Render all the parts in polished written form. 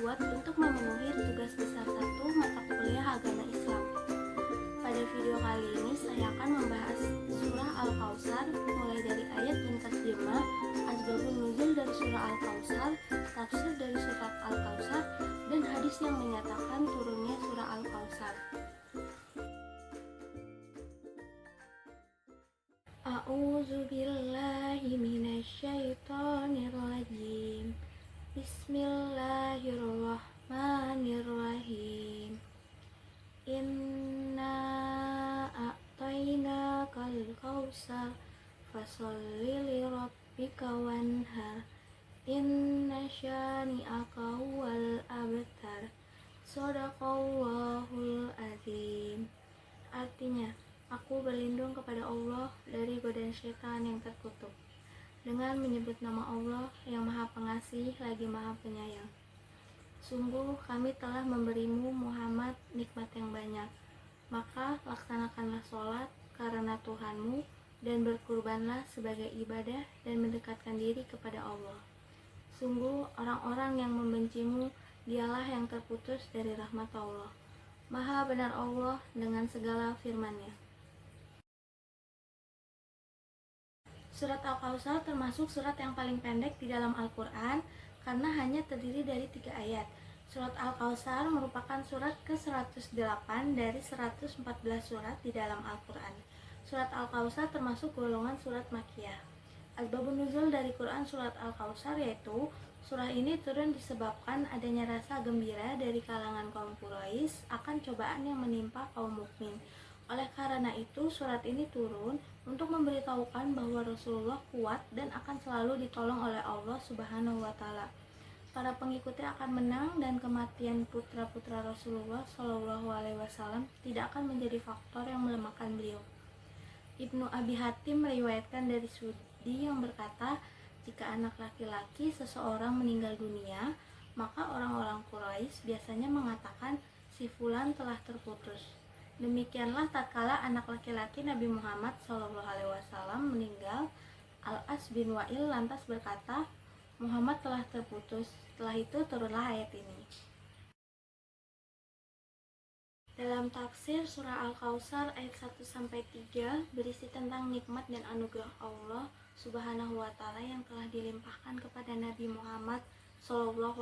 dibuat untuk memenuhi tugas besar satu mata kuliah agama Islam. Pada video kali ini saya akan membahas surah Al-Kautsar mulai dari ayat dan tarjemah, asbabun nuzul dari surah Al-Kautsar, tafsir dari surat Al-Kautsar, dan hadis yang menyatakan turunnya surah Al-Kautsar. A'udzu billahi minasyaitonir rajim. Bismillahirrahmanirrahim. Inna a'tainakal kautsar fasholli lirabbika wanhar. Inna syani'aka huwal abtar. Shadaqallahul azim. Artinya, aku berlindung kepada Allah dari godaan syaitan yang terkutuk, dengan menyebut nama Allah yang Maha Pengasih lagi Maha Penyayang. Sungguh kami telah memberimu Muhammad nikmat yang banyak, maka laksanakanlah sholat karena Tuhanmu dan berkurbanlah sebagai ibadah dan mendekatkan diri kepada Allah. Sungguh orang-orang yang membencimu dialah yang terputus dari rahmat Allah. Maha benar Allah dengan segala firman-Nya. Surat Al-Kautsar termasuk surat yang paling pendek di dalam Al-Quran karena hanya terdiri dari 3 ayat. Surat Al-Kautsar merupakan surat ke-108 dari 114 surat di dalam Al-Quran. Surat Al-Kautsar termasuk golongan surat Makkiyah. Asbabun nuzul dari Quran surat Al-Kautsar yaitu surah ini turun disebabkan adanya rasa gembira dari kalangan kaum Quraisy akan cobaan yang menimpa kaum mukmin. Oleh karena itu, surat ini turun untuk memberitahukan bahwa Rasulullah kuat dan akan selalu ditolong oleh Allah Subhanahu wa Ta'ala. Para pengikutnya akan menang dan kematian putra-putra Rasulullah Shallallahu Alaihi Wasallam tidak akan menjadi faktor yang melemahkan beliau. Ibnu Abi Hatim meriwayatkan dari Sudi yang berkata, jika anak laki-laki seseorang meninggal dunia, maka orang-orang Quraisy biasanya mengatakan si fulan telah terputus. Demikianlah tatkala anak laki-laki Nabi Muhammad SAW meninggal, Al-As bin Wa'il lantas berkata, Muhammad telah terputus. Setelah itu turunlah ayat ini. Dalam tafsir surah Al-Kautsar ayat 1-3 berisi tentang nikmat dan anugerah Allah Subhanahu wa Ta'ala yang telah dilimpahkan kepada Nabi Muhammad SAW.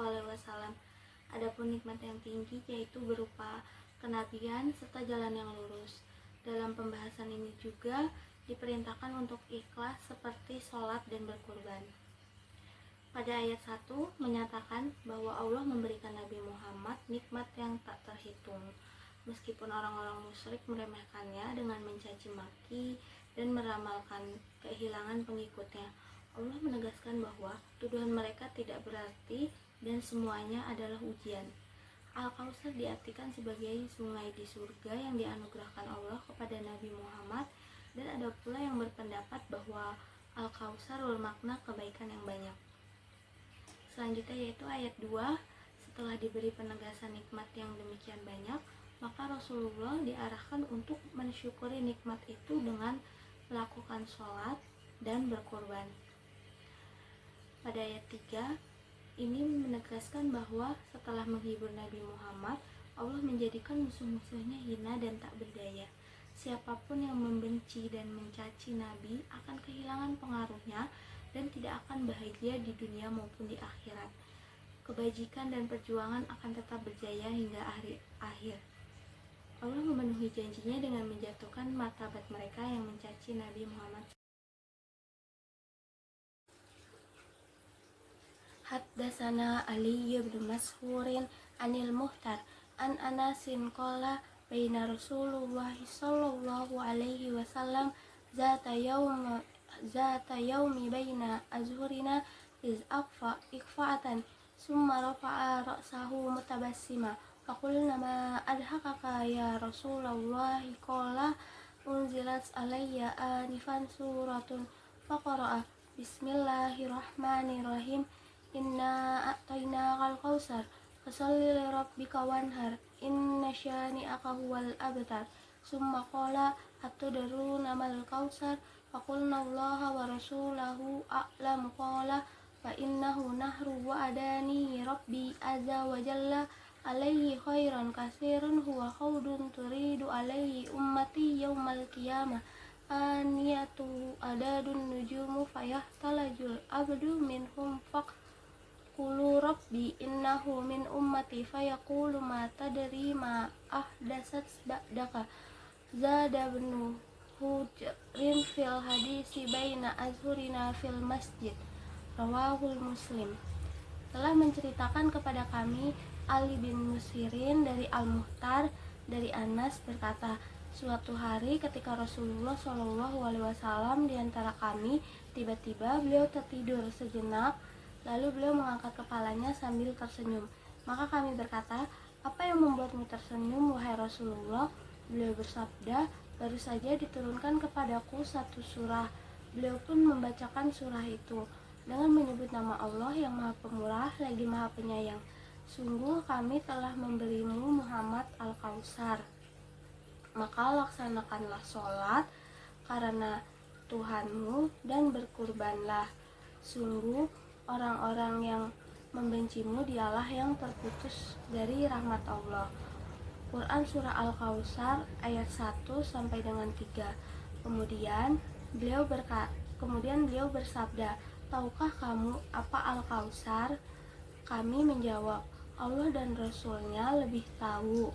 Adapun nikmat yang tinggi yaitu berupa kenabian serta jalan yang lurus. Dalam pembahasan ini juga diperintahkan untuk ikhlas seperti sholat dan berkurban. Pada ayat 1 menyatakan bahwa Allah memberikan Nabi Muhammad nikmat yang tak terhitung. Meskipun orang-orang musyrik meremehkannya dengan mencaci maki dan meramalkan kehilangan pengikutnya, Allah menegaskan bahwa tuduhan mereka tidak berarti dan semuanya adalah ujian. Al-Kautsar diartikan sebagai sungai di surga yang dianugerahkan Allah kepada Nabi Muhammad, dan ada pula yang berpendapat bahwa Al-Kautsar bermakna kebaikan yang banyak. Selanjutnya yaitu ayat 2, setelah diberi penegasan nikmat yang demikian banyak, maka Rasulullah diarahkan untuk mensyukuri nikmat itu dengan melakukan sholat dan berkorban. Pada ayat 3, ini menegaskan bahwa setelah menghibur Nabi Muhammad, Allah menjadikan musuh-musuhnya hina dan tak berdaya. Siapapun yang membenci dan mencaci Nabi akan kehilangan pengaruhnya dan tidak akan bahagia di dunia maupun di akhirat. Kebajikan dan perjuangan akan tetap berjaya hingga akhir. Allah memenuhi janjinya dengan menjatuhkan martabat mereka yang mencaci Nabi Muhammad. Haddatsana Ali bin Mas'hurin anil Muhtar an Anasin qala baina Rasulullah sallallahu alaihi wasallam zata yaumi baina azhurina iz iqfa'atan summa rafa'a ra'sahu mutabassima faqulna ma adhakaka ya Rasulullah qala unzilat alayya anifan suratun faqara'a bismillahirrahmanirrahim. Inna a'tainakal kautsar fasholli lirabbika wanhar. Inna syani'aka huwal abtar. Summa qala atudruna mal kautsar faqulna Allah wa rasulahu a'lam qala fa innahu nahru wa adani rabbi azza wa jalla alaihi khairan kasirun huwa khawdun turidu alaihi ummati yaumal qiyamah aniyatu adadun nujumu fayahtalajul abdu minhum faqulu rabbi innahu min ummati fayaqulu ma tadri ma ahdasat ba'daka zada bnu hujrin fil hadisi baina azhurina fil masjid rawahul muslim. Telah menceritakan kepada kami Ali bin Musirin dari Al-Muhtar dari Anas berkata, suatu hari ketika Rasulullah SAW di antara kami, tiba-tiba beliau tertidur sejenak, lalu beliau mengangkat kepalanya sambil tersenyum. Maka kami berkata, apa yang membuatmu tersenyum wahai Rasulullah? Beliau bersabda, baru saja diturunkan kepadaku satu surah. Beliau pun membacakan surah itu dengan menyebut nama Allah yang Maha Pemurah lagi Maha Penyayang. Sungguh kami telah memberimu Muhammad Al-Kausar, maka laksanakanlah sholat karena Tuhanmu dan berkurbanlah. Sungguh orang-orang yang membencimu dialah yang terputus dari rahmat Allah. Quran Surah Al-Kausar ayat 1 sampai dengan 3. Kemudian beliau bersabda, tahukah kamu apa Al-Kausar? Kami menjawab, Allah dan Rasulnya lebih tahu.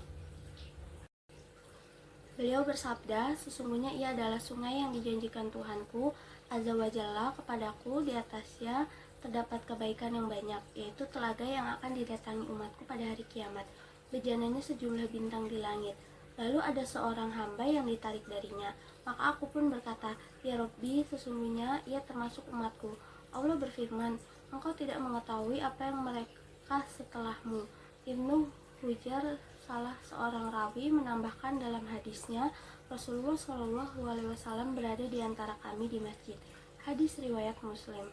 Beliau bersabda, sesungguhnya ia adalah sungai yang dijanjikan Tuhanku Azza wa Jalla kepadaku, di atasnya terdapat kebaikan yang banyak, yaitu telaga yang akan didatangi umatku pada hari kiamat. Bejananya sejumlah bintang di langit. Lalu ada seorang hamba yang ditarik darinya. Maka aku pun berkata, ya Rabbi, sesungguhnya ia termasuk umatku. Allah berfirman, engkau tidak mengetahui apa yang mereka setelahmu. Ibnu Hujar, salah seorang rawi, menambahkan dalam hadisnya, Rasulullah SAW berada di antara kami di masjid. Hadis riwayat Muslim.